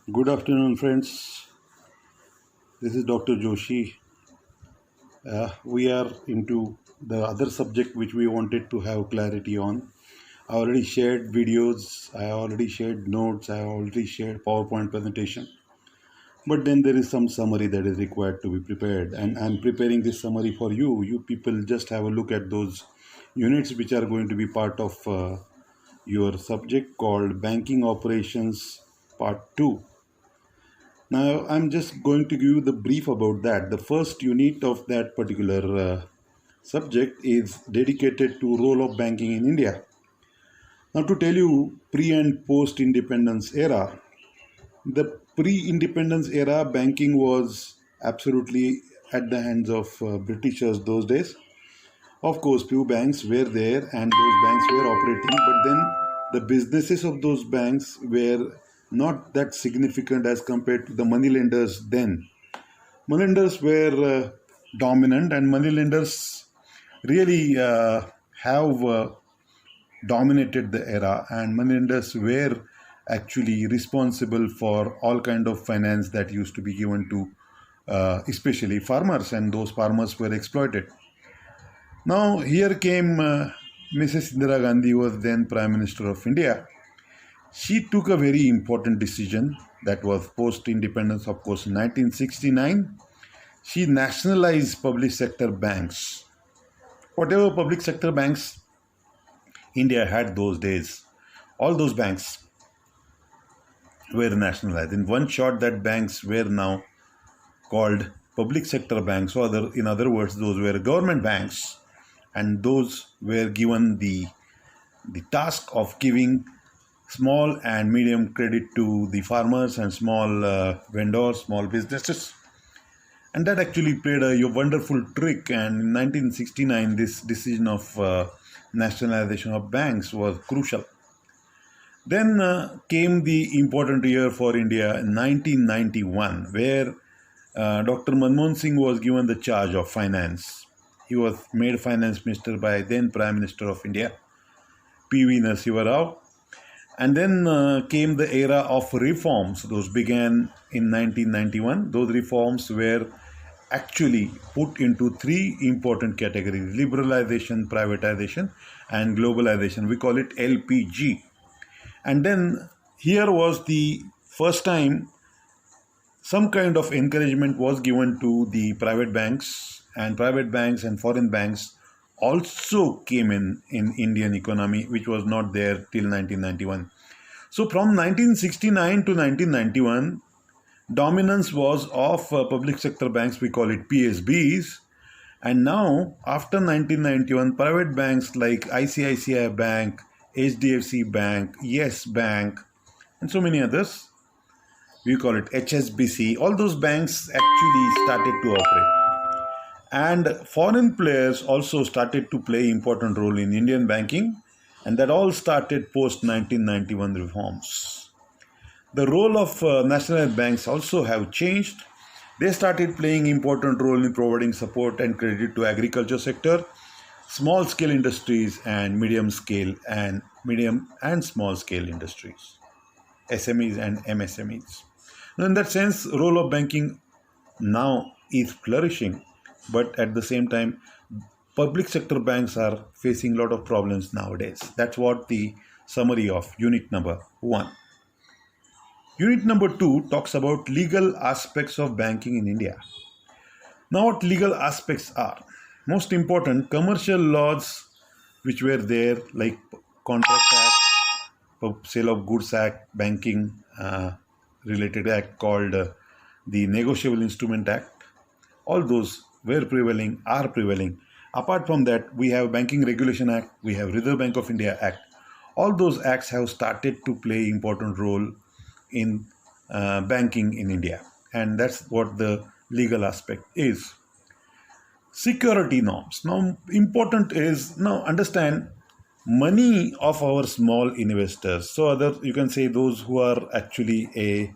Good afternoon, friends. This is Dr. Joshi. We are into the other subject which we wanted to have clarity on. I already shared videos, I already shared notes, I already shared PowerPoint presentation. But then there is some summary that is required to be prepared, and I'm preparing this summary for you. You people just have a look at those units which are going to be part of your subject called Banking Operations Part 2. Now, I'm just going to give you the brief about that. The first unit of that particular subject is dedicated to role of banking in India. Now, to tell you pre and post independence era, the pre-independence era banking was absolutely at the hands of Britishers those days. Of course, few banks were there and those banks were operating, but then the businesses of those banks were not that significant as compared to the money lenders then. Moneylenders were dominant, and moneylenders really have dominated the era, and moneylenders were actually responsible for all kind of finance that used to be given to especially farmers, and those farmers were exploited. Now here came Mrs. Indira Gandhi, was then Prime Minister of India. She took a very important decision that was post independence, of course, in 1969. She nationalized public sector banks. Whatever public sector banks India had those days, all those banks were nationalized. In one shot, that banks were now called public sector banks, or in other words, those were government banks, and those were given the task of giving small and medium credit to the farmers and small vendors, small businesses. And that actually played a wonderful trick. And in 1969, this decision of nationalization of banks was crucial. Then came the important year for India, 1991, where Dr. Manmohan Singh was given the charge of finance. He was made finance minister by then Prime Minister of India, P.V. Narasimha Rao. And then came the era of reforms. Those began in 1991. Those reforms were actually put into three important categories: liberalization, privatization, and globalization. We call it LPG. And then here was the first time some kind of encouragement was given to the private banks, and private banks and foreign banks also came in Indian economy, which was not there till 1991. So from 1969 to 1991, dominance was of public sector banks, we call it PSBs. And now, after 1991, private banks like ICICI Bank, HDFC Bank, Yes Bank, and so many others, we call it HSBC, all those banks actually started to operate. And foreign players also started to play important role in Indian banking, and that all started post 1991 reforms. The role of national banks also have changed. They started playing important role in providing support and credit to agriculture sector, small scale industries, and medium and small scale industries, SMEs and MSMEs. Now, in that sense, role of banking now is flourishing, but at the same time, public sector banks are facing a lot of problems nowadays. That's what the summary of unit number 1. Unit number 2 talks about legal aspects of banking in India. Now, what legal aspects are? Most important, commercial laws which were there, like Contract Act, Sale of Goods Act, Banking related act called the Negotiable Instrument Act. All those were prevailing, are prevailing. Apart from that, we have Banking Regulation Act, we have Reserve Bank of India Act. All those acts have started to play important role in banking in India, and that's what the legal aspect is. Security norms. Now, important is, now understand, money of our small investors. So, other, you can say those who are actually a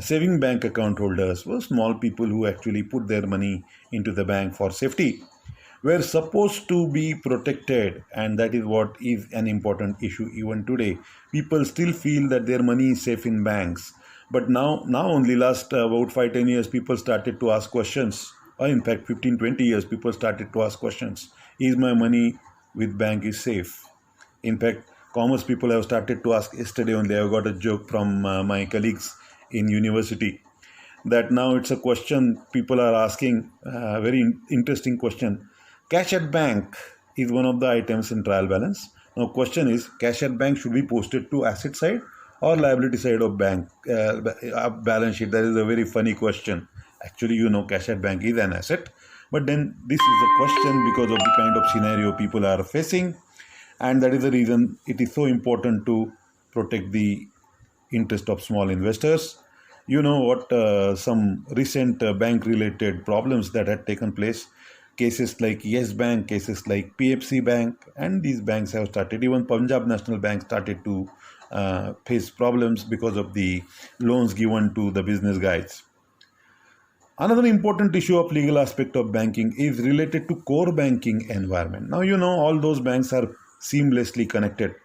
saving bank account holders, were small people who actually put their money into the bank for safety, were supposed to be protected, and that is what is an important issue even today. People still feel that their money is safe in banks, But now only last about 5-10 years, people started to ask questions. Or in fact, 15-20 years, people started to ask questions. Is my money with bank is safe? In fact, commerce people have started to ask. Yesterday only, I got a joke from my colleagues in university that now it's a question people are asking. Very interesting question. Cash at bank is one of the items in trial balance. Now, question is, cash at bank should be posted to asset side or liability side of bank balance sheet? That is a very funny question. Actually, cash at bank is an asset, but then this is a question because of the kind of scenario people are facing, and that is the reason it is so important to protect the interest of small investors. You know what? Some recent bank-related problems that had taken place, cases like Yes Bank, cases like PFC Bank, and these banks have started. Even Punjab National Bank started to face problems because of the loans given to the business guys. Another important issue of legal aspect of banking is related to core banking environment. Now, all those banks are seamlessly connected.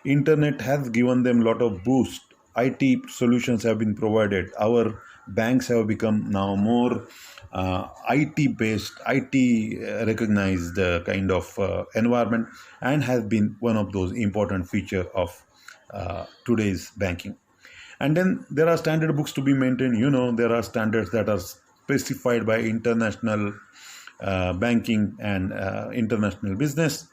Internet has given them a lot of boost. IT solutions have been provided. Our banks have become now more IT based, IT recognized kind of environment, and has been one of those important feature of today's banking. And then there are standard books to be maintained. There are standards that are specified by international banking and international business.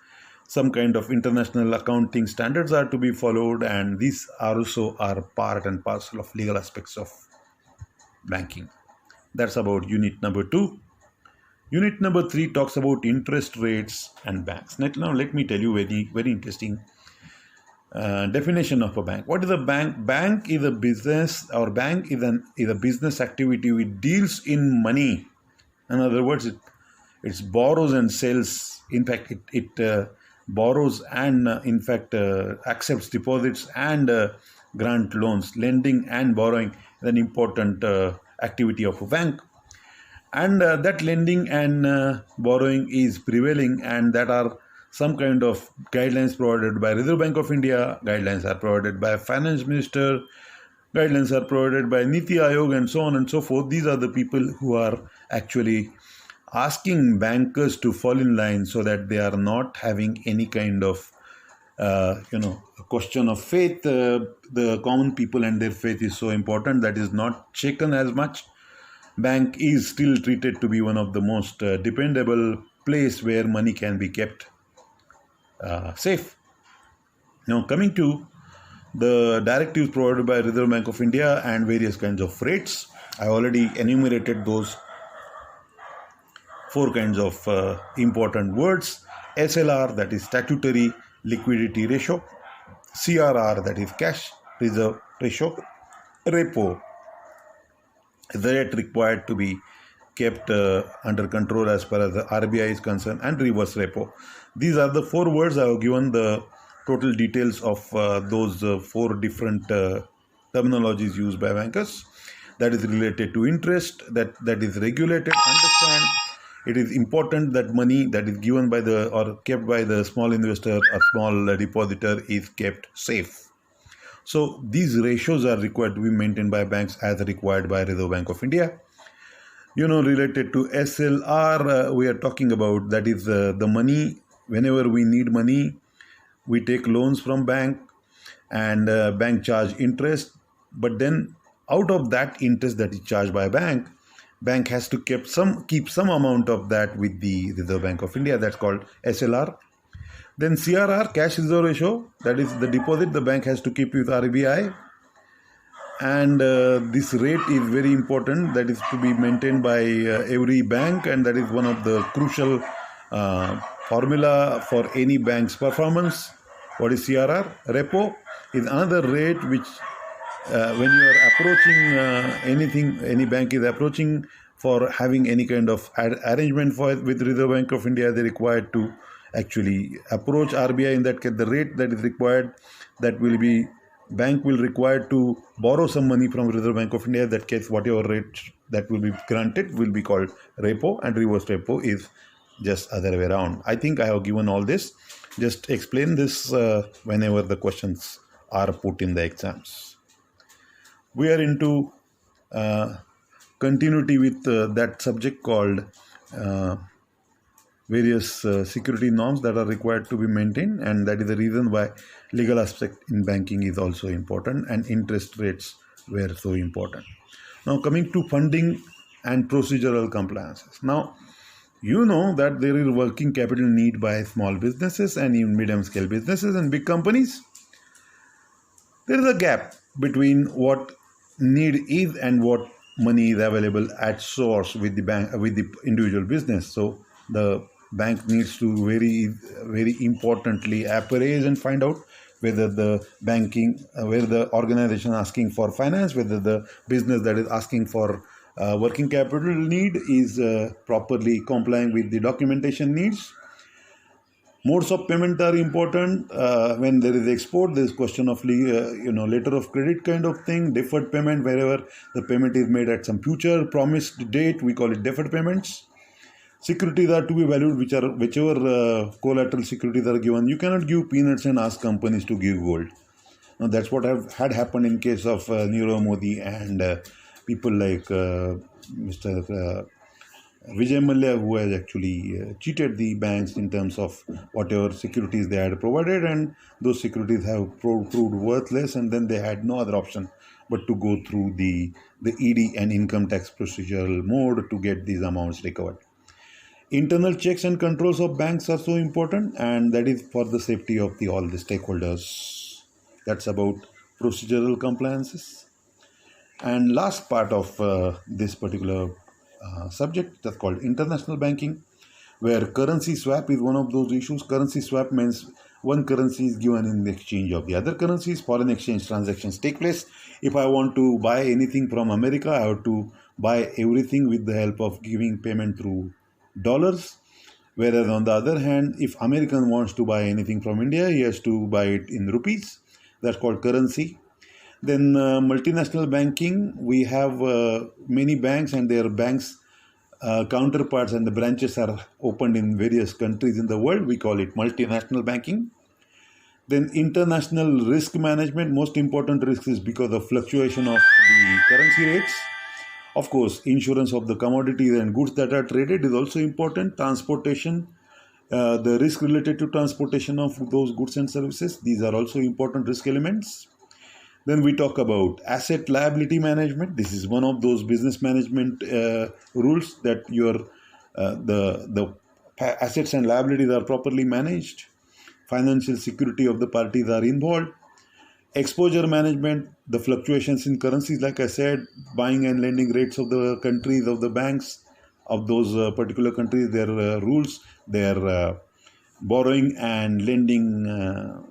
Some kind of international accounting standards are to be followed, and these also are part and parcel of legal aspects of banking. That's about unit number 2. Unit number 3 talks about interest rates and banks. Now let me tell you very, very interesting definition of a bank. What is a bank? Bank is a business, or bank is a business activity which deals in money. In other words, it borrows and sells. In fact, it borrows and accepts deposits and grant loans. Lending and borrowing is an important activity of a bank, and that lending and borrowing is prevailing, and that are some kind of guidelines provided by Reserve Bank of India, guidelines are provided by Finance Minister, guidelines are provided by Niti Aayog, and so on and so forth. These are the people who are actually asking bankers to fall in line so that they are not having any kind of a question of faith. The common people and their faith is so important that is not shaken as much. Bank is still treated to be one of the most dependable place where money can be kept safe. Now, coming to the directives provided by Reserve Bank of India and various kinds of rates, I already enumerated those 4 kinds of important words. SLR, that is statutory liquidity ratio. CRR, that is cash reserve ratio. Repo, the rate required to be kept under control as far as the RBI is concerned, and reverse repo. These are the 4 words. I have given the total details of those 4 different terminologies used by bankers. That is related to interest, that is regulated. Understand, it is important that money that is given by or kept by the small investor or small depositor is kept safe. So these ratios are required to be maintained by banks as required by Reserve Bank of India. Related to SLR, we are talking about, that is the money. Whenever we need money, we take loans from bank, and bank charge interest. But then out of that interest that is charged by bank has to keep some amount of that with the Reserve Bank of India. That's called SLR. Then CRR, cash reserve ratio, that is the deposit the bank has to keep with RBI. And this rate is very important. That is to be maintained by every bank, and that is one of the crucial formula for any bank's performance. What is CRR? Repo is another rate which when you are approaching any bank is approaching for having any kind of arrangement with Reserve Bank of India, they are required to actually approach RBI. In that case, the rate that is required, that will be, bank will require to borrow some money from Reserve Bank of India. In that case, whatever rate that will be granted will be called repo, and reverse repo is just other way around. I think I have given all this. Just explain this whenever the questions are put in the exams. we are into uh, continuity with that subject called uh, various security norms that are required to be maintained, and that is the reason why legal aspect in banking is also important and interest rates were so important. Now coming to funding and procedural compliances. Now you know that there is working capital need by small businesses and even medium scale businesses and big companies. There is a gap between what need is and what money is available at source with the bank, with the individual business. So the bank needs to very importantly appraise and find out whether the banking whether the organization asking for finance, whether the business that is asking for working capital need is properly complying with the documentation needs. Modes of payment are important. When there is export, there is question of letter of credit kind of thing, deferred payment wherever the payment is made at some future promised date, we call it deferred payments. Securities are to be valued, whichever collateral securities are given. You cannot give peanuts and ask companies to give gold. Now, that's what had happened in case of Nirav Modi and people like Mr. Vijay Mallya, who has actually cheated the banks in terms of whatever securities they had provided, and those securities have proved worthless, and then they had no other option but to go through the ED and income tax procedural mode to get these amounts recovered. Internal checks and controls of banks are so important, and that is for the safety of all the stakeholders. That's about procedural compliances. And last part of this particular subject that's called international banking, where currency swap is one of those issues. Currency swap means one currency is given in the exchange of the other currencies. Foreign exchange transactions take place. If I want to buy anything from America, I have to buy everything with the help of giving payment through dollars. Whereas on the other hand, if American wants to buy anything from India, he has to buy it in rupees. That's called currency. Then multinational banking, we have many banks and their banks counterparts and the branches are opened in various countries in the world. We call it multinational banking. Then international risk management, most important risk is because of fluctuation of the currency rates. Of course, insurance of the commodities and goods that are traded is also important. Transportation, the risk related to transportation of those goods and services, these are also important risk elements. Then we talk about asset liability management. This is one of those business management rules that the assets and liabilities are properly managed. Financial security of the parties are involved. Exposure management, the fluctuations in currencies, like I said, buying and lending rates of the countries, of the banks, of those particular countries, their rules, their borrowing and lending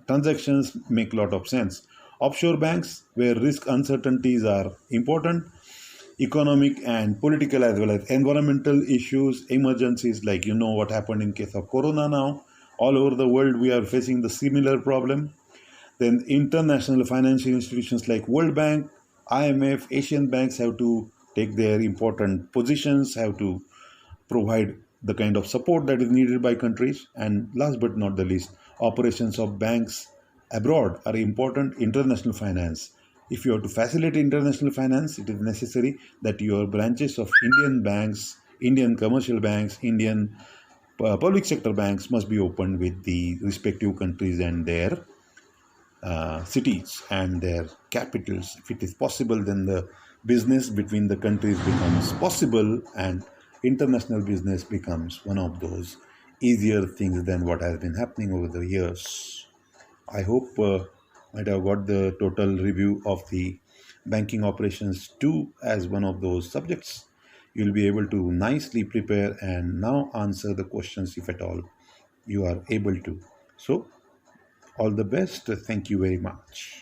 transactions make a lot of sense. Offshore banks, where risk uncertainties are important, economic and political as well as environmental issues, emergencies, like what happened in case of Corona now. All over the world, we are facing the similar problem. Then international financial institutions like World Bank, IMF, Asian banks have to take their important positions, have to provide the kind of support that is needed by countries. And last but not the least, operations of banks abroad are important. International finance. If you have to facilitate international finance, it is necessary that your branches of Indian banks, Indian commercial banks, Indian public sector banks must be opened with the respective countries and their cities and their capitals. If it is possible, then the business between the countries becomes possible, and international business becomes one of those easier things than what has been happening over the years. I hope might have got the total review of the banking operations too as one of those subjects. You'll be able to nicely prepare and now answer the questions if at all you are able to. So, all the best. Thank you very much.